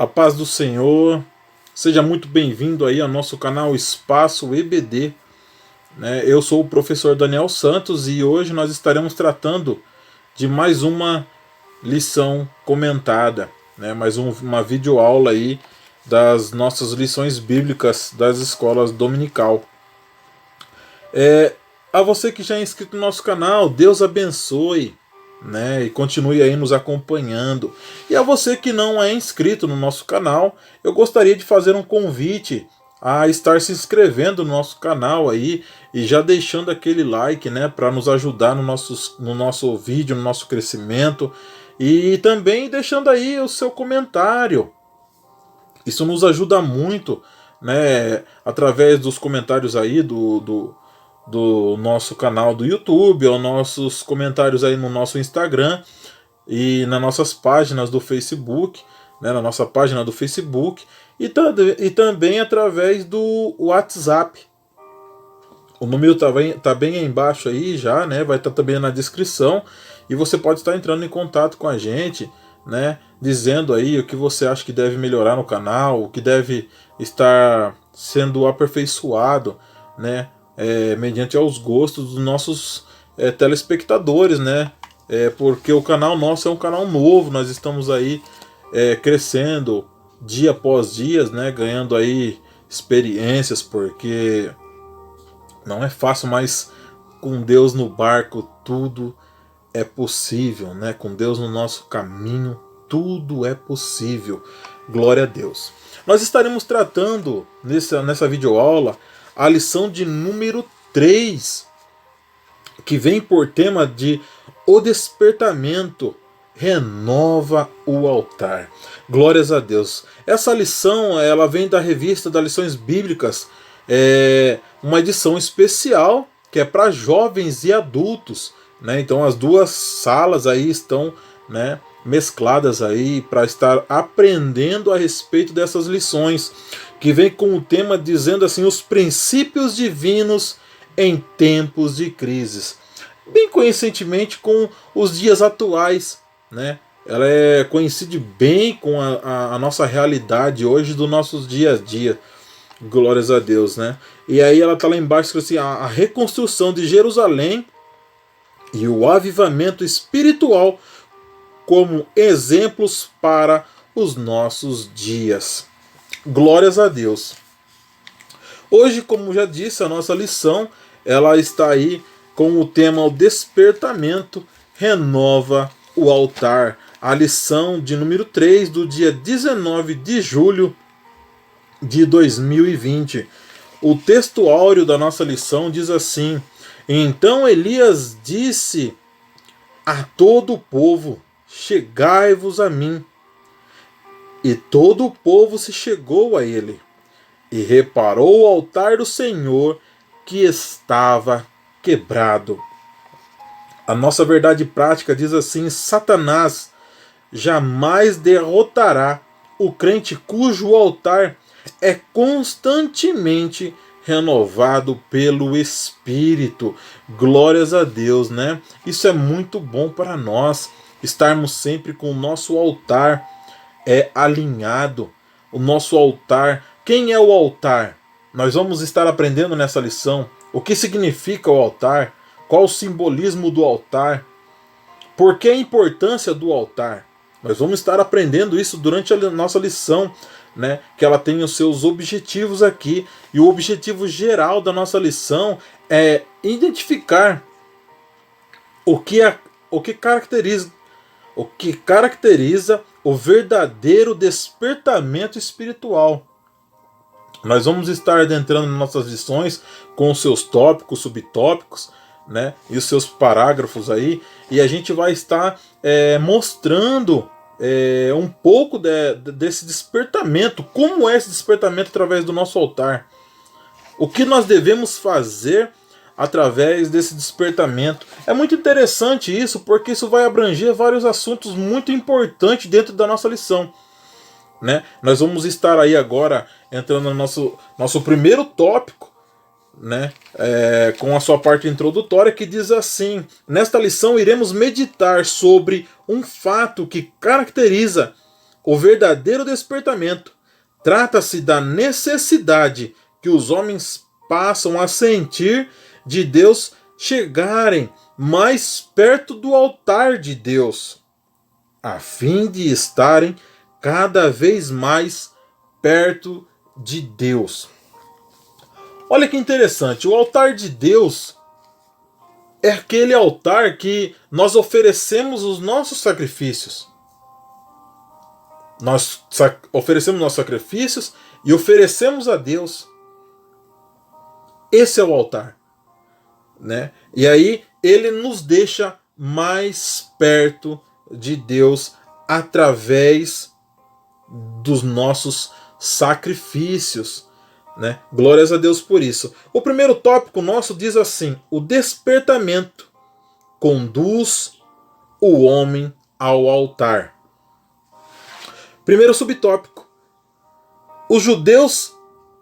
A paz do Senhor, seja muito bem-vindo aí ao nosso canal Espaço EBD, né? Eu sou o professor Daniel Santos e hoje nós estaremos tratando de mais uma lição comentada, né? Uma videoaula aí das nossas lições bíblicas das escolas dominical. A você que já é inscrito no nosso canal, Deus abençoe, né, e continue aí nos acompanhando. E a você que não é inscrito no nosso canal, eu gostaria de fazer um convite a estar se inscrevendo no nosso canal aí e já deixando aquele like, né, para nos ajudar no nosso vídeo, no nosso crescimento, e também deixando aí o seu comentário. Isso nos ajuda muito, né, através dos comentários aí do nosso canal do YouTube, ou nossos comentários aí no nosso Instagram e nas nossas páginas do Facebook, né, na nossa página do Facebook, e também através do WhatsApp. O número tá bem aí embaixo aí já, né, vai estar também na descrição, e você pode estar entrando em contato com a gente, né, dizendo aí o que você acha que deve melhorar no canal, o que deve estar sendo aperfeiçoado, né, mediante aos gostos dos nossos telespectadores, né? Porque o canal nosso é um canal novo, nós estamos aí crescendo dia após dia, né? Ganhando aí experiências, porque não é fácil, mas com Deus no barco tudo é possível, né? Com Deus no nosso caminho tudo é possível. Glória a Deus. Nós estaremos tratando nessa videoaula a lição de número 3, que vem por tema de o despertamento renova o altar. Glórias a Deus. Essa lição ela vem da revista das lições bíblicas, uma edição especial que é para jovens e adultos, né? Então as duas salas aí estão, né, mescladas aí para estar aprendendo a respeito dessas lições, que vem com o tema dizendo assim: os princípios divinos em tempos de crises, bem coincidentemente com os dias atuais, né? Ela coincide bem com a nossa realidade hoje, do nossos dia a dia. Glórias a Deus, né? E aí ela tá lá embaixo assim: a reconstrução de Jerusalém e o avivamento espiritual como exemplos para os nossos dias. Glórias a Deus. Hoje, como já disse, a nossa lição ela está aí com o tema: o despertamento renova o altar. A lição de número 3 do dia 19 de julho de 2020. O texto áureo da nossa lição diz assim: então Elias disse a todo o povo: chegai-vos a mim. E todo o povo se chegou a ele, e reparou o altar do Senhor que estava quebrado. A nossa verdade prática diz assim: Satanás jamais derrotará o crente cujo altar é constantemente renovado pelo Espírito. Glórias a Deus, né? Isso é muito bom para nós, estarmos sempre com o nosso altar alinhado. O nosso altar. Quem é o altar? Nós vamos estar aprendendo nessa lição o que significa o altar, qual o simbolismo do altar, por que a importância do altar. Nós vamos estar aprendendo isso durante a nossa lição, né? Que ela tem os seus objetivos aqui. E o objetivo geral da nossa lição é identificar o que caracteriza o verdadeiro despertamento espiritual. Nós vamos estar adentrando nas nossas lições com os seus tópicos, subtópicos, né, e os seus parágrafos aí, e a gente vai estar mostrando um pouco desse despertamento, como é esse despertamento através do nosso altar, o que nós devemos fazer através desse despertamento. É muito interessante isso, porque isso vai abranger vários assuntos muito importantes dentro da nossa lição, né? Nós vamos estar aí agora entrando no nosso primeiro tópico, né? Com a sua parte introdutória, que diz assim: nesta lição iremos meditar sobre um fato que caracteriza o verdadeiro despertamento trata-se da necessidade que os homens passam a sentir de Deus chegarem mais perto do altar de Deus, a fim de estarem cada vez mais perto de Deus. Olha que interessante, o altar de Deus é aquele altar que nós oferecemos os nossos sacrifícios. Nós oferecemos nossos sacrifícios e oferecemos a Deus. Esse é o altar, né? E aí ele nos deixa mais perto de Deus através dos nossos sacrifícios, né? Glórias a Deus por isso. O primeiro tópico nosso diz assim: o despertamento conduz o homem ao altar. Primeiro subtópico: os judeus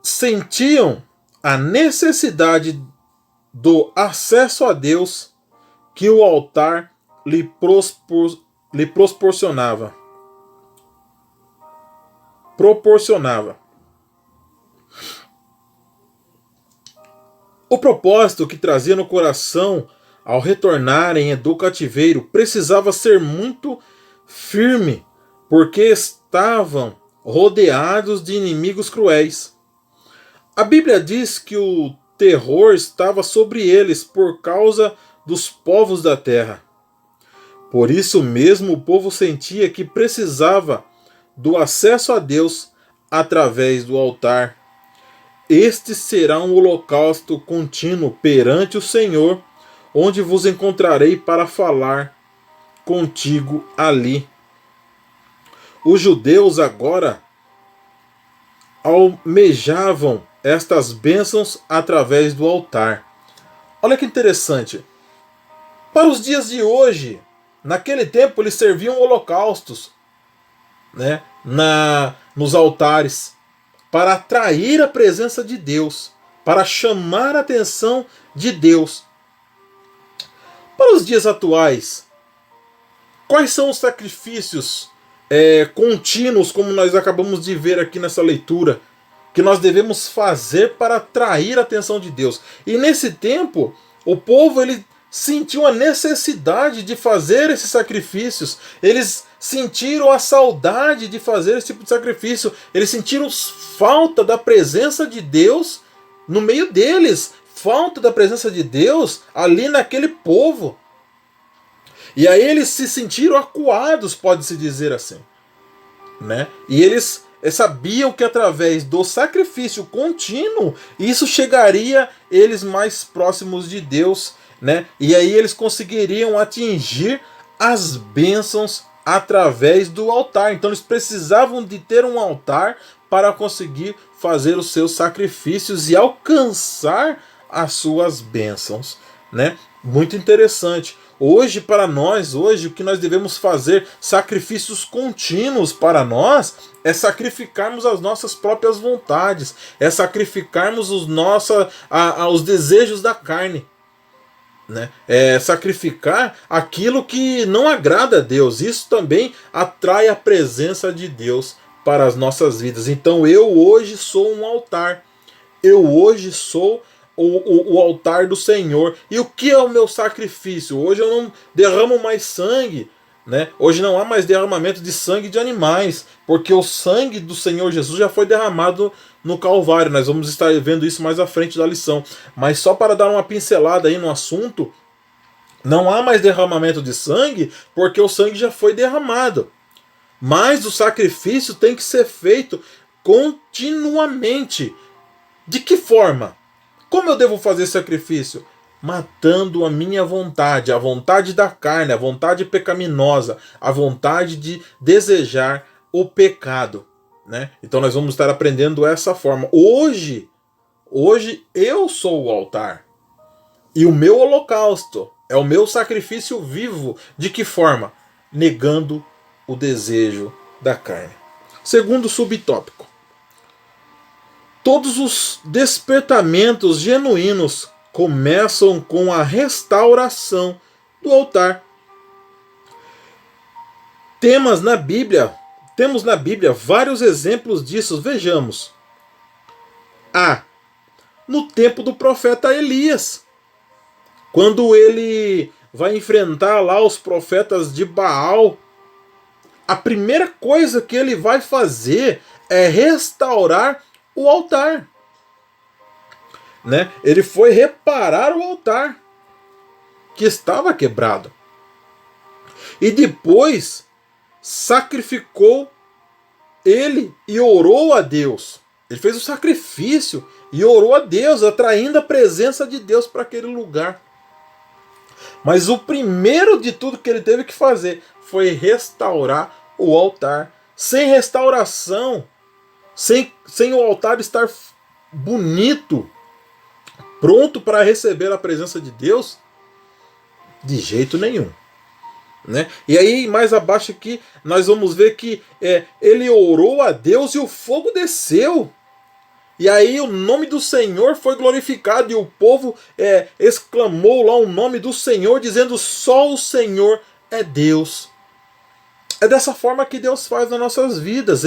sentiam a necessidade do acesso a Deus que o altar lhe proporcionava. O propósito que trazia no coração ao retornarem do cativeiro precisava ser muito firme, porque estavam rodeados de inimigos cruéis. A Bíblia diz que o terror estava sobre eles por causa dos povos da terra. Por isso mesmo o povo sentia que precisava do acesso a Deus através do altar. Este será um holocausto contínuo perante o Senhor, onde vos encontrarei para falar contigo ali. Os judeus agora almejavam estas bênçãos através do altar. Olha que interessante. Para os dias de hoje, naquele tempo eles serviam holocaustos, né, nos altares, para atrair a presença de Deus, para chamar a atenção de Deus. Para os dias atuais, quais são os sacrifícios contínuos, como nós acabamos de ver aqui nessa leitura, que nós devemos fazer para atrair a atenção de Deus? E nesse tempo, o povo ele sentiu a necessidade de fazer esses sacrifícios. Eles sentiram a saudade de fazer esse tipo de sacrifício. Eles sentiram falta da presença de Deus no meio deles. Falta da presença de Deus ali naquele povo. E aí eles se sentiram acuados, pode-se dizer assim, né? E eles sabiam que através do sacrifício contínuo, isso chegaria eles mais próximos de Deus, né? E aí eles conseguiriam atingir as bênçãos através do altar. Então eles precisavam de ter um altar para conseguir fazer os seus sacrifícios e alcançar as suas bênçãos, né? Muito interessante. Hoje, para nós, hoje, o que nós devemos fazer, sacrifícios contínuos para nós, é sacrificarmos as nossas próprias vontades, é sacrificarmos os desejos da carne, né? É sacrificar aquilo que não agrada a Deus. Isso também atrai a presença de Deus para as nossas vidas. Então eu hoje sou um altar, eu hoje sou o altar do Senhor. E o que é o meu sacrifício? Hoje eu não derramo mais sangue, né? Hoje não há mais derramamento de sangue de animais, porque o sangue do Senhor Jesus já foi derramado no Calvário. Nós vamos estar vendo isso mais à frente da lição. Mas só para dar uma pincelada aí no assunto, não há mais derramamento de sangue, porque o sangue já foi derramado. Mas o sacrifício tem que ser feito continuamente. De que forma? Como eu devo fazer sacrifício? Matando a minha vontade, a vontade da carne, a vontade pecaminosa, a vontade de desejar o pecado, né? Então nós vamos estar aprendendo essa forma. Hoje eu sou o altar. E o meu holocausto é o meu sacrifício vivo. De que forma? Negando o desejo da carne. Segundo subtópico: todos os despertamentos genuínos começam com a restauração do altar. Temos na Bíblia temos na Bíblia vários exemplos disso. Vejamos. No tempo do profeta Elias, quando ele vai enfrentar lá os profetas de Baal, a primeira coisa que ele vai fazer é restaurar o altar. Né? Ele foi reparar o altar que estava quebrado. E depois sacrificou ele e orou a Deus. Ele fez o sacrifício e orou a Deus, atraindo a presença de Deus para aquele lugar. Mas o primeiro de tudo que ele teve que fazer foi restaurar o altar. Sem restauração, sem o altar estar bonito, pronto para receber a presença de Deus, de jeito nenhum. Né? E aí mais abaixo aqui nós vamos ver que ele orou a Deus e o fogo desceu. E aí o nome do Senhor foi glorificado e o povo exclamou lá o nome do Senhor, dizendo: só o Senhor é Deus. É dessa forma que Deus faz nas nossas vidas.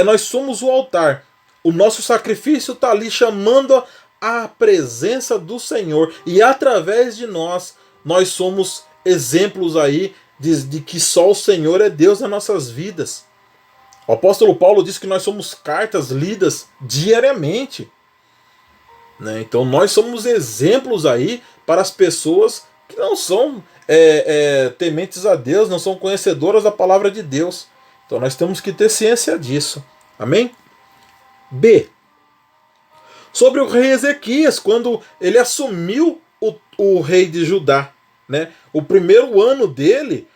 Nós somos o altar. O nosso sacrifício está ali chamando a presença do Senhor. E através de nós somos exemplos aí de que só o Senhor é Deus nas nossas vidas. O apóstolo Paulo diz que nós somos cartas lidas diariamente. Né? Então nós somos exemplos aí para as pessoas que não são tementes a Deus, não são conhecedoras da palavra de Deus. Então nós temos que ter ciência disso. Amém? B. Sobre o rei Ezequias, quando ele assumiu o rei de Judá. Né? O primeiro ano dele,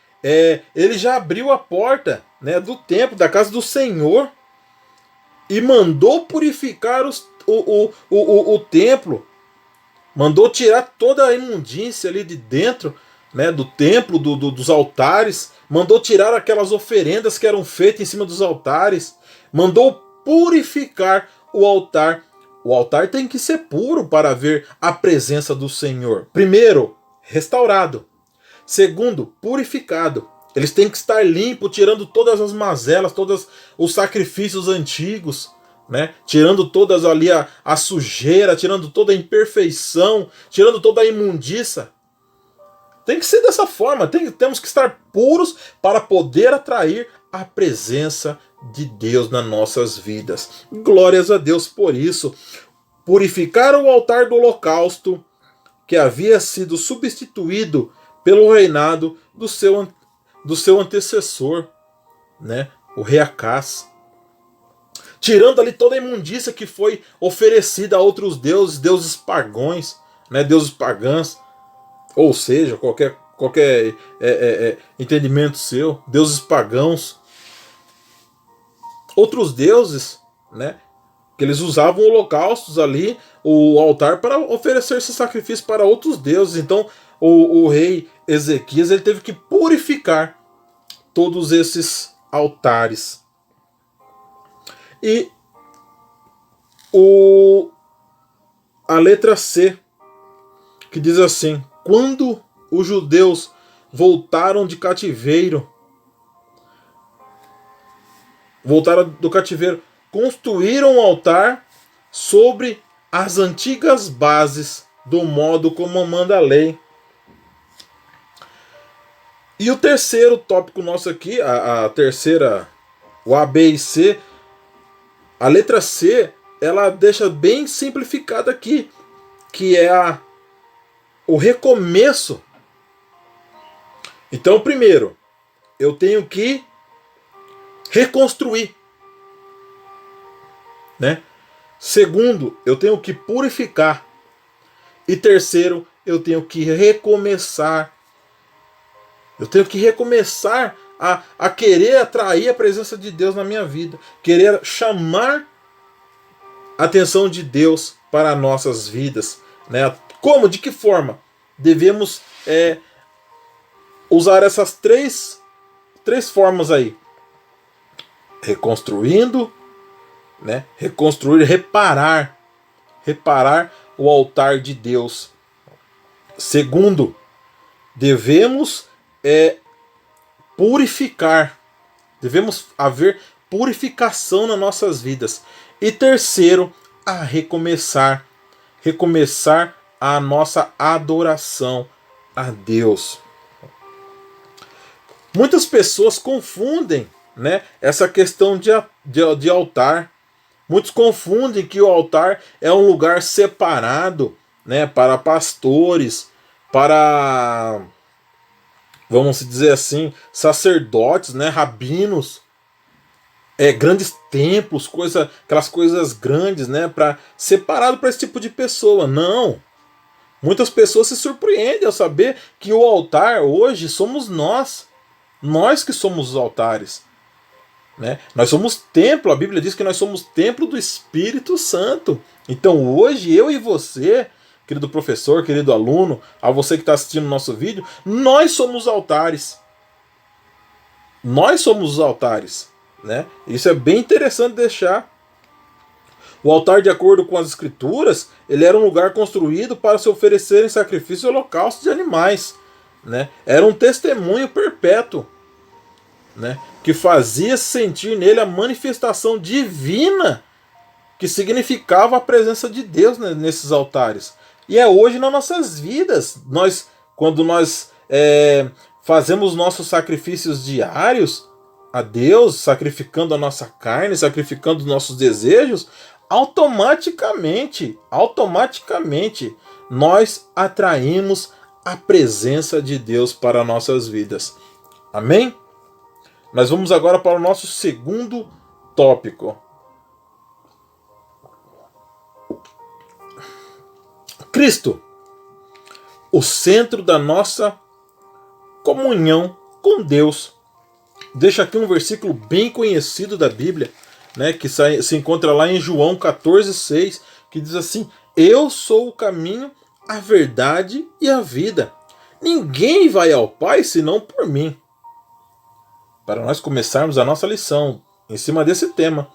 ele já abriu a porta, né, do templo, da casa do Senhor, e mandou purificar o templo, mandou tirar toda a imundícia ali de dentro, né, do templo, dos altares, mandou tirar aquelas oferendas que eram feitas em cima dos altares, mandou purificar o altar. O altar tem que ser puro para ver a presença do Senhor. Primeiro, restaurado. Segundo, purificado. Eles têm que estar limpos, tirando todas as mazelas, todos os sacrifícios antigos, né? Tirando todas ali a sujeira, tirando toda a imperfeição, tirando toda a imundícia. Tem que ser dessa forma, temos que estar puros para poder atrair a presença de Deus nas nossas vidas. Glórias a Deus por isso. Purificar o altar do holocausto, que havia sido substituído pelo reinado do seu antecessor, né? O rei Acás. Tirando ali toda a imundícia que foi oferecida a outros deuses pagãos, né? Deuses pagãos, ou seja, qualquer entendimento seu, deuses pagãos, outros deuses, né? Que eles usavam holocaustos ali, o altar, para oferecer esse sacrifício para outros deuses. Então o rei Ezequias, ele teve que purificar todos esses altares. E a letra C, que diz assim: quando os judeus voltaram do cativeiro, construíram um altar sobre as antigas bases, do modo como manda a lei. E o terceiro tópico nosso aqui, a terceira, o A, B e C, a letra C, ela deixa bem simplificada aqui, que é o recomeço. Então, primeiro, eu tenho que reconstruir, né? Segundo, eu tenho que purificar. E terceiro, eu tenho que recomeçar. Eu tenho que recomeçar a querer atrair a presença de Deus na minha vida, querer chamar a atenção de Deus para nossas vidas, né? Como? De que forma? Devemos usar essas três formas aí: reconstruindo, né? Reconstruir, reparar o altar de Deus. Segundo, devemos purificar. Devemos haver purificação nas nossas vidas. E terceiro, a recomeçar. Recomeçar a nossa adoração a Deus. Muitas pessoas confundem, né, essa questão de altar. Muitos confundem que o altar é um lugar separado, né, para pastores, para, vamos dizer assim, sacerdotes, né, rabinos, grandes templos, aquelas coisas grandes, né, separado para esse tipo de pessoa. Não. Muitas pessoas se surpreendem ao saber que o altar hoje somos nós. Nós que somos os altares. Né? Nós somos templo, a Bíblia diz que nós somos templo do Espírito Santo. Então hoje eu e você, querido professor, querido aluno, a você que está assistindo o nosso vídeo, nós somos altares. Nós somos os altares. Né? Isso é bem interessante deixar. O altar, de acordo com as Escrituras, ele era um lugar construído para se oferecerem sacrifício e holocausto de animais. Né? Era um testemunho perpétuo, né, que fazia sentir nele a manifestação divina que significava a presença de Deus, né, nesses altares. E é hoje nas nossas vidas, quando nós fazemos nossos sacrifícios diários a Deus, sacrificando a nossa carne, sacrificando os nossos desejos, automaticamente nós atraímos a presença de Deus para nossas vidas. Amém? Nós vamos agora para o nosso segundo tópico. Cristo, o centro da nossa comunhão com Deus. Deixa aqui um versículo bem conhecido da Bíblia, né, que se encontra lá em João 14,6, que diz assim: eu sou o caminho, a verdade e a vida. Ninguém vai ao Pai senão por mim. Para nós começarmos a nossa lição em cima desse tema.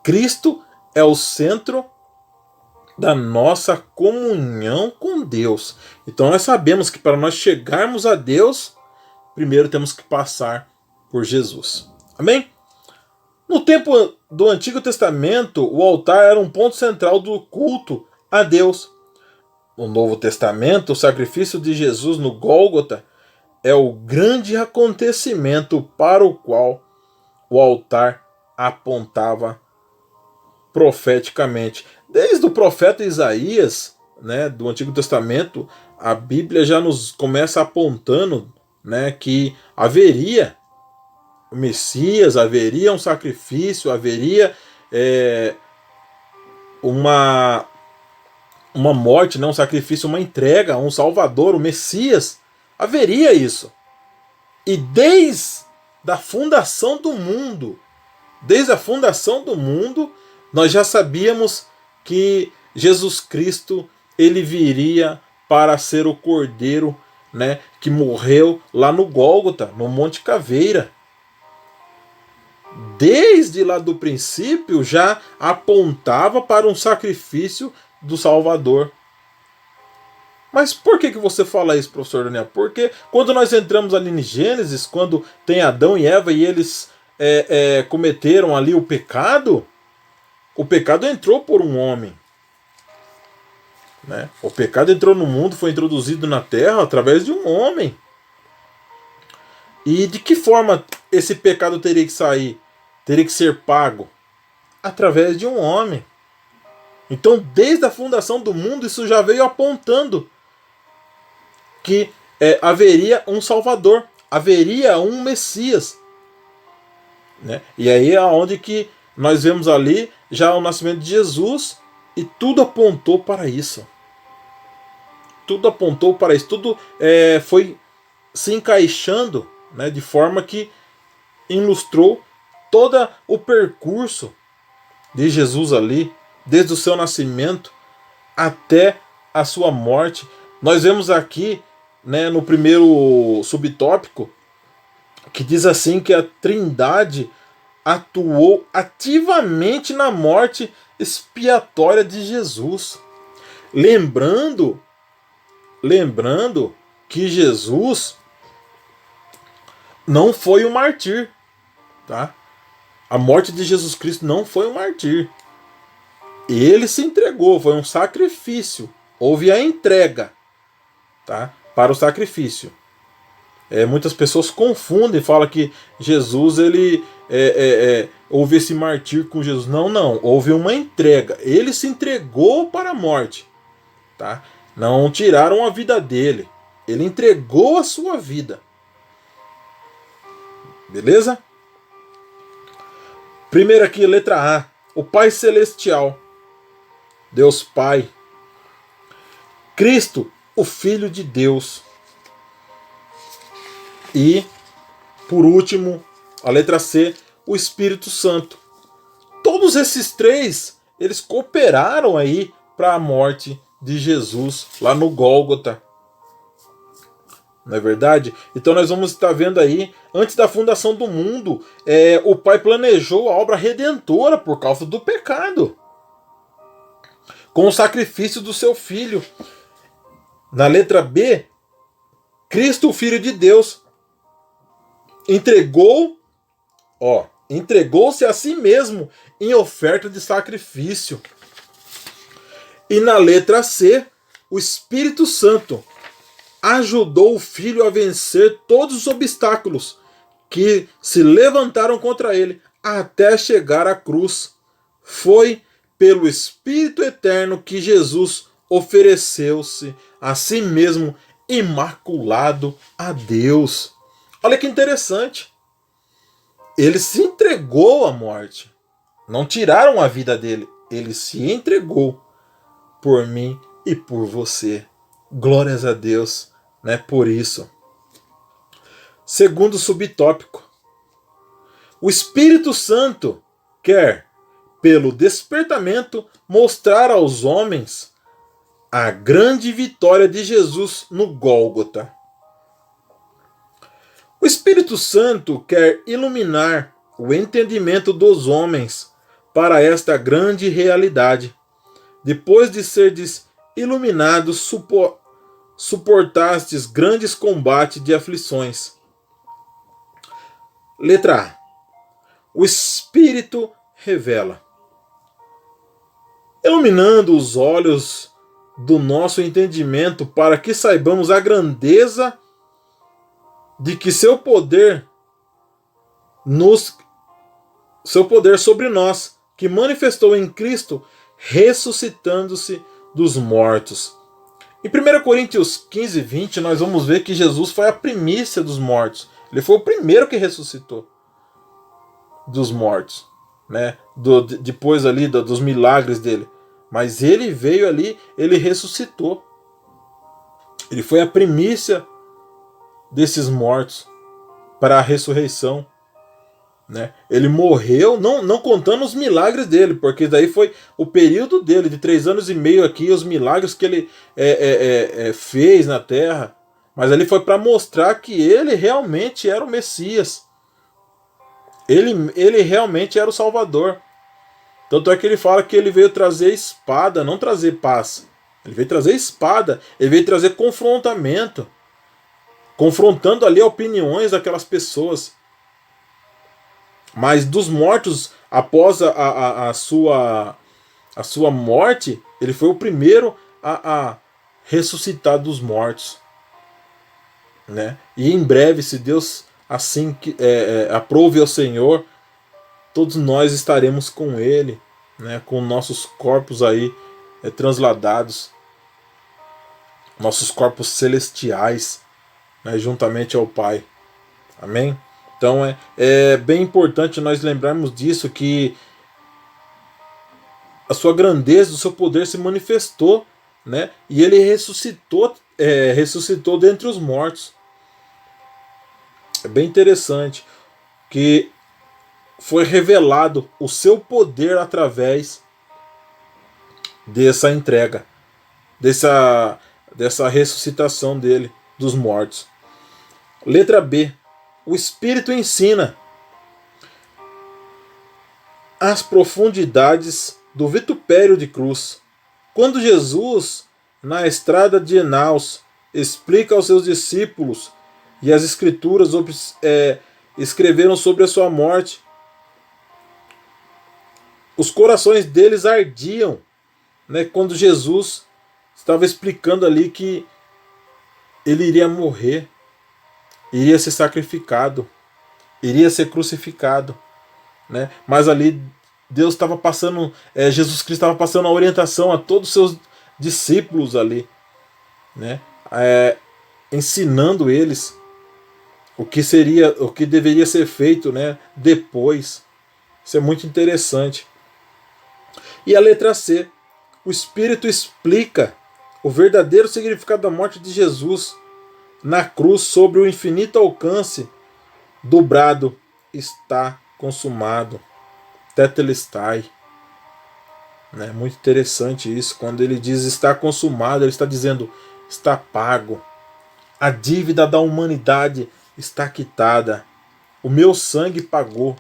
Cristo é o centro da nossa comunhão com Deus. Então nós sabemos que para nós chegarmos a Deus, primeiro temos que passar por Jesus. Amém? No tempo do Antigo Testamento, o altar era um ponto central do culto a Deus. No Novo Testamento, o sacrifício de Jesus no Gólgota é o grande acontecimento para o qual o altar apontava profeticamente. Desde o profeta Isaías, né, do Antigo Testamento, a Bíblia já nos começa apontando, né, que haveria o Messias, haveria um sacrifício, haveria uma morte, né, um sacrifício, uma entrega, um Salvador, o Messias. Haveria isso. E desde a fundação do mundo, nós já sabíamos que Jesus Cristo, ele viria para ser o Cordeiro, né, que morreu lá no Gólgota, no Monte Caveira. Desde lá do princípio já apontava para um sacrifício do Salvador. Mas por que você fala isso, professor Daniel? Porque quando nós entramos ali em Gênesis, quando tem Adão e Eva e eles cometeram ali o pecado entrou por um homem. Né? O pecado entrou no mundo, foi introduzido na terra através de um homem. E de que forma esse pecado teria que sair? Teria que ser pago? Através de um homem. Então, desde a fundação do mundo, isso já veio apontando que haveria um Salvador, haveria um Messias. Né? E aí é onde que nós vemos ali já o nascimento de Jesus, e tudo apontou para isso. Tudo apontou para isso, tudo foi se encaixando, né, de forma que ilustrou todo o percurso de Jesus ali, desde o seu nascimento até a sua morte. Nós vemos aqui, né, no primeiro subtópico, que diz assim que a Trindade atuou ativamente na morte expiatória de Jesus. Lembrando que Jesus não foi um mártir. tá? A morte de Jesus Cristo não foi um martírio. Ele se entregou, foi um sacrifício. Houve a entrega, tá? Para o sacrifício. Muitas pessoas confundem, falam que Jesus, ele houve esse martírio com Jesus. Não, não. Houve uma entrega. Ele se entregou para a morte, tá? Não tiraram a vida dele. Ele entregou a sua vida. Beleza? Primeiro aqui, letra A. O Pai Celestial. Deus Pai. Cristo, o Filho de Deus. E, por último, a letra C, o Espírito Santo. Todos esses três, eles cooperaram aí para a morte de Jesus lá no Gólgota. Não é verdade? Então nós vamos estar vendo aí, antes da fundação do mundo, o Pai planejou a obra redentora por causa do pecado, com o sacrifício do seu Filho. Na letra B, Cristo, o Filho de Deus, entregou-se a si mesmo em oferta de sacrifício. E na letra C, o Espírito Santo ajudou o Filho a vencer todos os obstáculos que se levantaram contra ele até chegar à cruz. Foi pelo Espírito Eterno que Jesus ofereceu-se a si mesmo imaculado a Deus. Olha que interessante. Ele se entregou à morte. Não tiraram a vida dele. Ele se entregou por mim e por você. Glórias a Deus, né, por isso. Segundo subtópico. O Espírito Santo quer, pelo despertamento, mostrar aos homens a grande vitória de Jesus no Gólgota. O Espírito Santo quer iluminar o entendimento dos homens para esta grande realidade. Depois de serdes iluminados, suportastes grandes combates de aflições. Letra A. O Espírito revela. Iluminando os olhos do nosso entendimento para que saibamos a grandeza de que seu poder sobre nós, que manifestou em Cristo, ressuscitando-se dos mortos. Em 1 Coríntios 15, 20, nós vamos ver que Jesus foi a primícia dos mortos. Ele foi o primeiro que ressuscitou dos mortos, né? Depois ali dos milagres dele. Mas ele veio ali, ele ressuscitou. Ele foi a primícia desses mortos para a ressurreição, né? Ele morreu, não contando os milagres dele, porque daí foi o período dele, de 3 anos e meio aqui, os milagres que ele fez na terra. Mas ali foi para mostrar que ele realmente era o Messias. Ele realmente era o Salvador. Tanto é que ele fala que ele veio trazer espada, não trazer paz. Ele veio trazer espada, ele veio trazer confrontamento, confrontando ali opiniões daquelas pessoas. Mas dos mortos, após a sua morte, ele foi o primeiro a ressuscitar dos mortos, né? E em breve, se Deus assim aprove ao Senhor, todos nós estaremos com ele, né? Com nossos corpos aí transladados, nossos corpos celestiais, né? Juntamente ao Pai. Amém? Então é bem importante nós lembrarmos disso, que a sua grandeza, o seu poder se manifestou, né? E ele ressuscitou dentre os mortos. É bem interessante que foi revelado o seu poder através dessa entrega, dessa ressuscitação dele dos mortos. Letra B. O Espírito ensina as profundidades do vitupério de cruz. Quando Jesus, na estrada de Emaús, explica aos seus discípulos e as Escrituras escreveram sobre a sua morte. Os corações deles ardiam, né, quando Jesus estava explicando ali que ele iria morrer, iria ser sacrificado, iria ser crucificado, né? Mas ali Deus estava passando, Jesus Cristo estava passando a orientação a todos os seus discípulos ali, né? Ensinando eles o que deveria ser feito, né, depois. Isso é muito interessante. E a letra C, o Espírito explica o verdadeiro significado da morte de Jesus na cruz sobre o infinito alcance do brado: está consumado, tetelestai. É muito interessante isso. Quando ele diz está consumado, ele está dizendo está pago. A dívida da humanidade está quitada. O meu sangue pagou,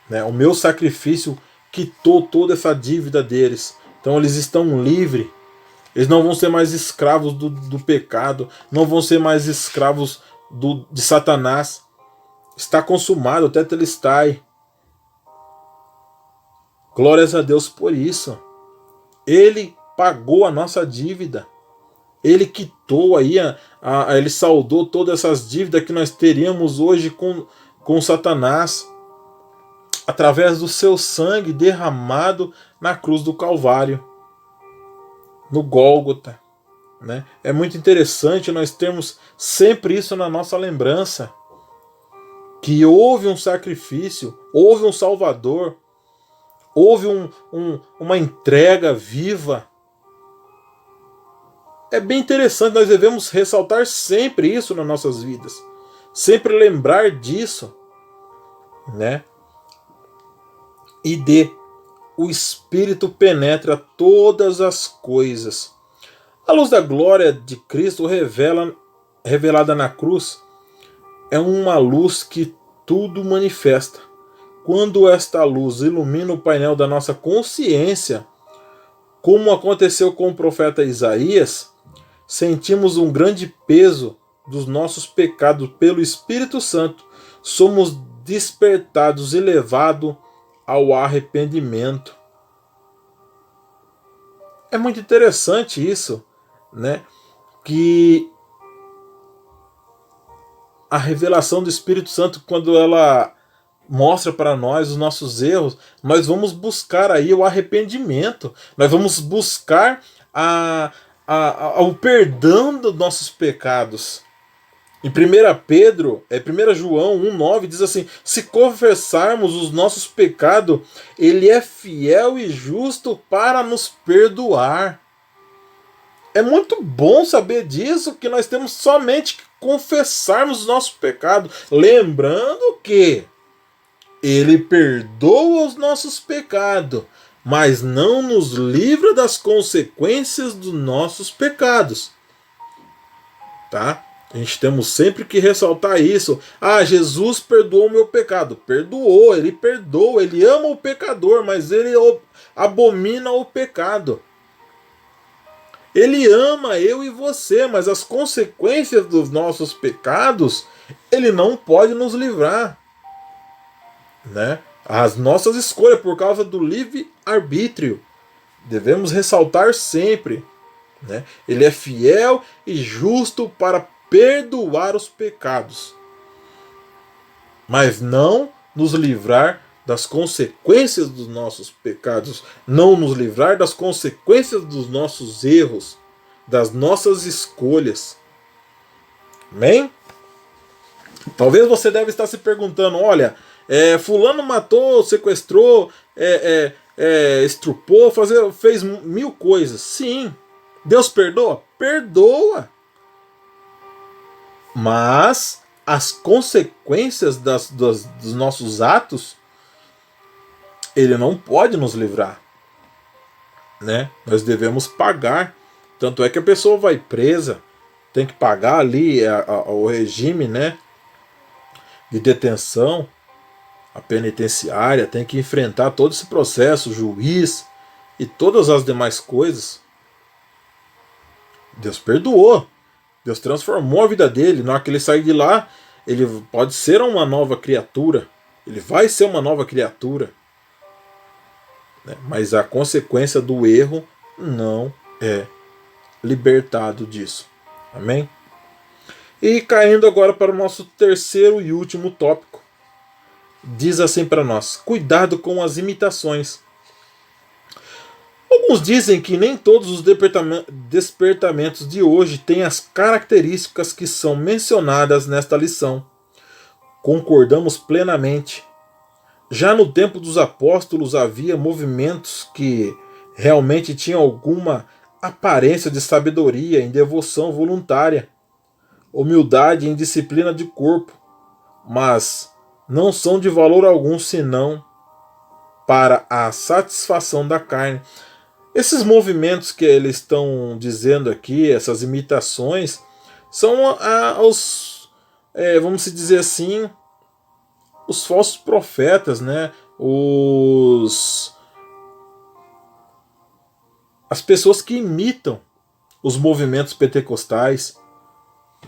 né? O meu sacrifício quitou toda essa dívida deles. Então eles estão livres. Eles não vão ser mais escravos do pecado. Não vão ser mais escravos de Satanás. Está consumado, tetelestai. Glórias a Deus por isso. Ele pagou a nossa dívida. Ele quitou aí, ele saldou todas essas dívidas que nós teríamos hoje com Satanás, através do seu sangue derramado na cruz do Calvário, no Gólgota, né? É muito interessante nós termos sempre isso na nossa lembrança, que houve um sacrifício, houve um Salvador, houve uma entrega viva. É bem interessante, nós devemos ressaltar sempre isso nas nossas vidas. Sempre lembrar disso, né? E o Espírito penetra todas as coisas. A luz da glória de Cristo revelada na cruz é uma luz que tudo manifesta. Quando esta luz ilumina o painel da nossa consciência, como aconteceu com o profeta Isaías, sentimos um grande peso dos nossos pecados pelo Espírito Santo. Somos despertados e levados ao arrependimento. É muito interessante isso, né? Que a revelação do Espírito Santo, quando ela mostra para nós os nossos erros, nós vamos buscar aí o arrependimento. Nós vamos buscar o perdão dos nossos pecados. Em 1 João 1,9 diz assim: se confessarmos os nossos pecados, ele é fiel e justo para nos perdoar. É muito bom saber disso, que nós temos somente que confessarmos os nossos pecados, lembrando que ele perdoa os nossos pecados, mas não nos livra das consequências dos nossos pecados. Tá? A gente temos sempre que ressaltar isso. Jesus perdoou o meu pecado. Perdoou, ele perdoa, ele ama o pecador, mas ele abomina o pecado. Ele ama eu e você, mas as consequências dos nossos pecados, ele não pode nos livrar, né? As nossas escolhas, por causa do livre-arbítrio, devemos ressaltar sempre, né? Ele é fiel e justo para perdoar os pecados, mas não nos livrar das consequências dos nossos pecados, não nos livrar das consequências dos nossos erros, das nossas escolhas. Amém? Talvez você deve estar se perguntando: olha, fulano matou, sequestrou, estrupou, fez 1000 coisas. Sim. Deus perdoa? Perdoa. Mas as consequências dos nossos atos, ele não pode nos livrar, né? Nós devemos pagar. Tanto é que a pessoa vai presa, tem que pagar ali o regime, né, de detenção, a penitenciária, tem que enfrentar todo esse processo, o juiz e todas as demais coisas. Deus perdoou. Deus transformou a vida dele. Na hora que ele saiu de lá, ele pode ser uma nova criatura, ele vai ser uma nova criatura, né? Mas a consequência do erro não é libertado disso. Amém? E caindo agora para o nosso terceiro e último tópico, diz assim para nós: cuidado com as imitações. Alguns dizem que nem todos os despertamentos de hoje têm as características que são mencionadas nesta lição. Concordamos plenamente. Já no tempo dos apóstolos havia movimentos que realmente tinham alguma aparência de sabedoria em devoção voluntária, humildade em disciplina de corpo, mas não são de valor algum senão para a satisfação da carne. Esses movimentos que eles estão dizendo aqui, essas imitações, são vamos dizer assim, os falsos profetas, né? As pessoas que imitam os movimentos pentecostais,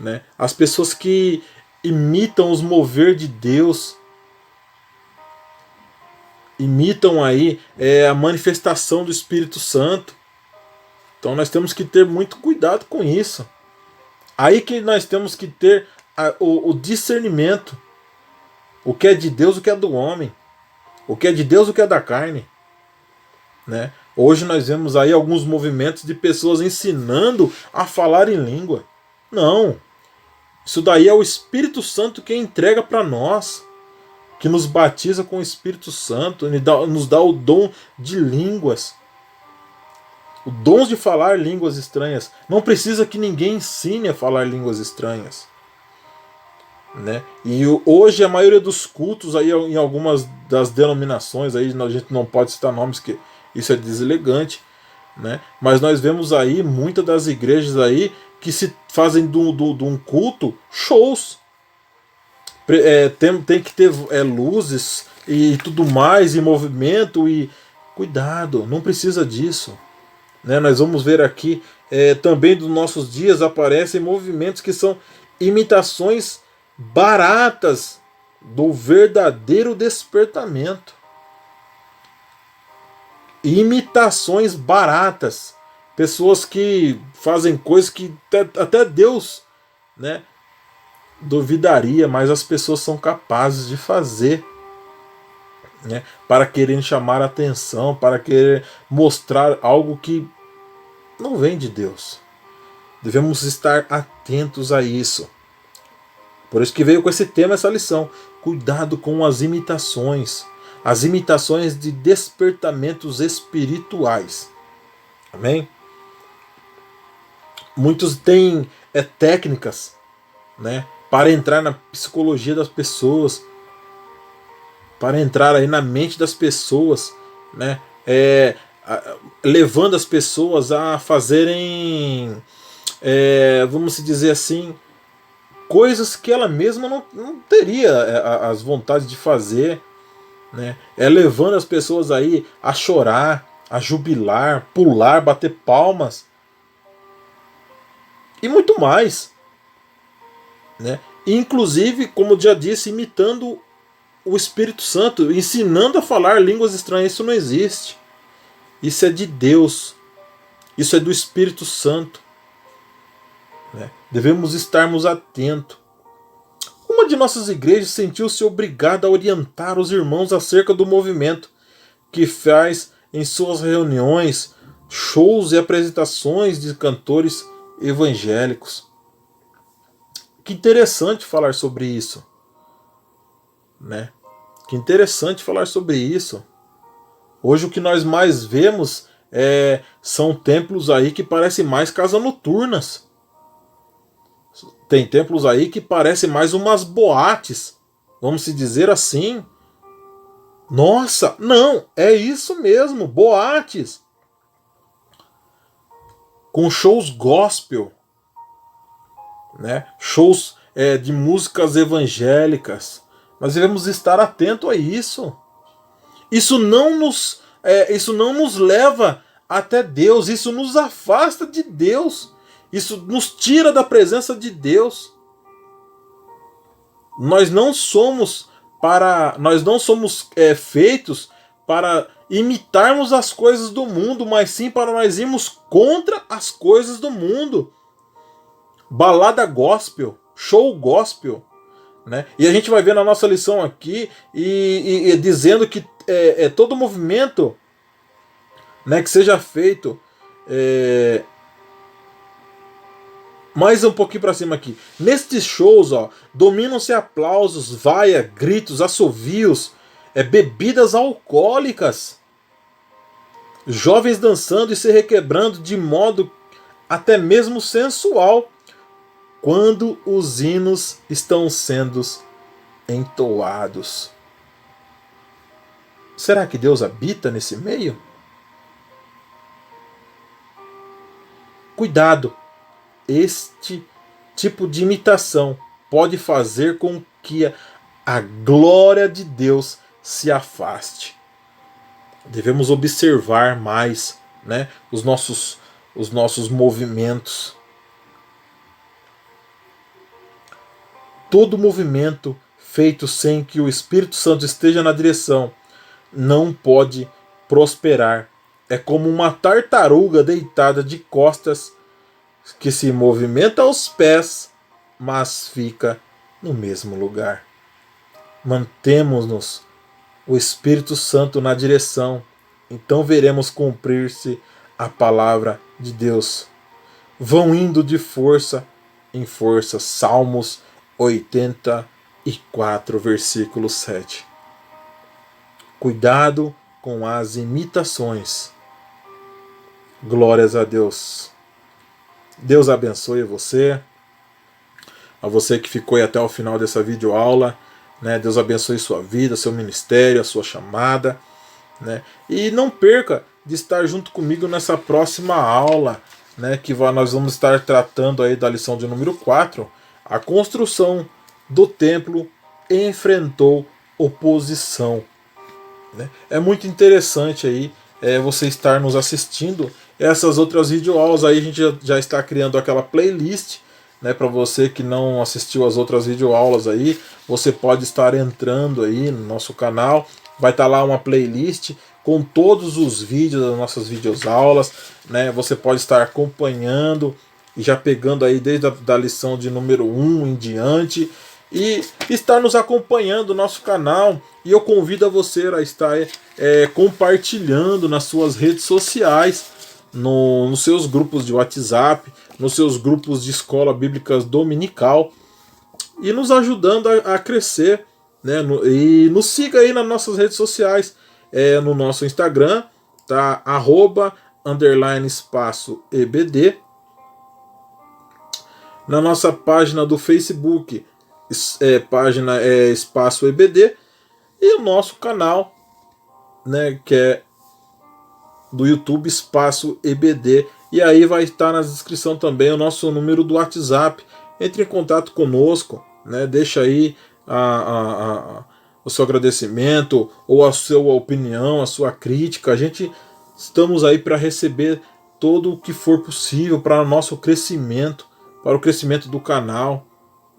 né? As pessoas que imitam os mover de Deus, imitam aí a manifestação do Espírito Santo. Então nós temos que ter muito cuidado com isso. Aí que nós temos que ter o discernimento. O que é de Deus, o que é do homem. O que é de Deus, o que é da carne. Né? Hoje nós vemos aí alguns movimentos de pessoas ensinando a falar em língua. Não. Isso daí é o Espírito Santo que entrega para nós, que nos batiza com o Espírito Santo, nos dá o dom de línguas, o dom de falar línguas estranhas. Não precisa que ninguém ensine a falar línguas estranhas, né? E hoje a maioria dos cultos aí, em algumas das denominações, aí a gente não pode citar nomes, que isso é deselegante, né? Mas nós vemos aí muitas das igrejas aí que se fazem de um culto shows. Tem que ter luzes e tudo mais, e movimento, e cuidado, não precisa disso, né? Nós vamos ver aqui também dos nossos dias aparecem movimentos que são imitações baratas do verdadeiro despertamento. Imitações baratas, pessoas que fazem coisas que até Deus, né, duvidaria, mas as pessoas são capazes de fazer, né, para querer chamar a atenção, para querer mostrar algo que não vem de Deus. Devemos estar atentos a isso. Por isso que veio com esse tema essa lição. Cuidado com as imitações de despertamentos espirituais. Amém? Muitos têm técnicas, né, para entrar na psicologia das pessoas, para entrar aí na mente das pessoas, né, levando as pessoas a fazerem, vamos dizer assim, coisas que ela mesma não teria as vontades de fazer, né, levando as pessoas aí a chorar, a jubilar, pular, bater palmas e muito mais, né? Inclusive, como eu já disse, imitando o Espírito Santo, ensinando a falar línguas estranhas. Isso não existe. Isso é de Deus. Isso é do Espírito Santo, né? Devemos estarmos atentos. Uma de nossas igrejas sentiu-se obrigada a orientar os irmãos acerca do movimento que faz em suas reuniões, shows e apresentações de cantores evangélicos. Que interessante falar sobre isso, né? Que interessante falar sobre isso. Hoje o que nós mais vemos são templos aí que parecem mais casas noturnas. Tem templos aí que parecem mais umas boates, vamos se dizer assim. Nossa, não, é isso mesmo, boates. Com shows gospel, né? Shows de músicas evangélicas. Nós devemos estar atentos a isso. Isso não nos leva até Deus, isso nos afasta de Deus, isso nos tira da presença de Deus. nós não somos feitos para imitarmos as coisas do mundo, mas sim para nós irmos contra as coisas do mundo. Balada gospel, show gospel, né? E a gente vai ver na nossa lição aqui e dizendo que todo movimento, né, que seja feito mais um pouquinho para cima aqui. Nestes shows, ó, dominam-se aplausos, vaia, gritos, assovios, bebidas alcoólicas, jovens dançando e se requebrando de modo até mesmo sensual, quando os hinos estão sendo entoados. Será que Deus habita nesse meio? Cuidado! Este tipo de imitação pode fazer com que a glória de Deus se afaste. Devemos observar mais, né, os nossos movimentos. Todo movimento feito sem que o Espírito Santo esteja na direção não pode prosperar. É como uma tartaruga deitada de costas que se movimenta aos pés, mas fica no mesmo lugar. Mantemos-nos o Espírito Santo na direção, então veremos cumprir-se a palavra de Deus. Vão indo de força em força. Salmos 84, versículo 7. Cuidado com as imitações. Glórias a Deus. Deus abençoe você. A você que ficou aí até o final dessa videoaula, né? Deus abençoe sua vida, seu ministério, a sua chamada, né? E não perca de estar junto comigo nessa próxima aula, né? Que nós vamos estar tratando aí da lição de número 4. A construção do templo enfrentou oposição. É muito interessante aí você estar nos assistindo essas outras videoaulas. Aí a gente já está criando aquela playlist, né, para você que não assistiu as outras videoaulas aí, você pode estar entrando aí no nosso canal, vai estar lá uma playlist com todos os vídeos das nossas videoaulas, né? Você pode estar acompanhando e já pegando aí desde a lição de número 1 em diante e estar nos acompanhando no nosso canal. E eu convido a você a estar compartilhando nas suas redes sociais, nos seus grupos de WhatsApp, nos seus grupos de escola bíblica dominical, e nos ajudando a crescer, né? E nos siga aí nas nossas redes sociais, no nosso Instagram, tá? @_EBD. Na nossa página do Facebook, página espaço EBD, e o nosso canal, né, que é do YouTube, espaço EBD. E aí vai estar na descrição também o nosso número do WhatsApp. Entre em contato conosco, né, deixa aí o seu agradecimento ou a sua opinião, a sua crítica. Estamos aí para receber todo o que for possível para o nosso crescimento, para o crescimento do canal,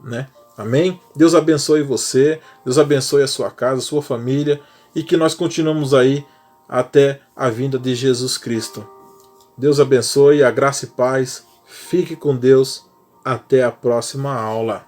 né? Amém? Deus abençoe você, Deus abençoe a sua casa, a sua família, e que nós continuemos aí até a vinda de Jesus Cristo. Deus abençoe, a graça e paz. Fique com Deus. Até a próxima aula.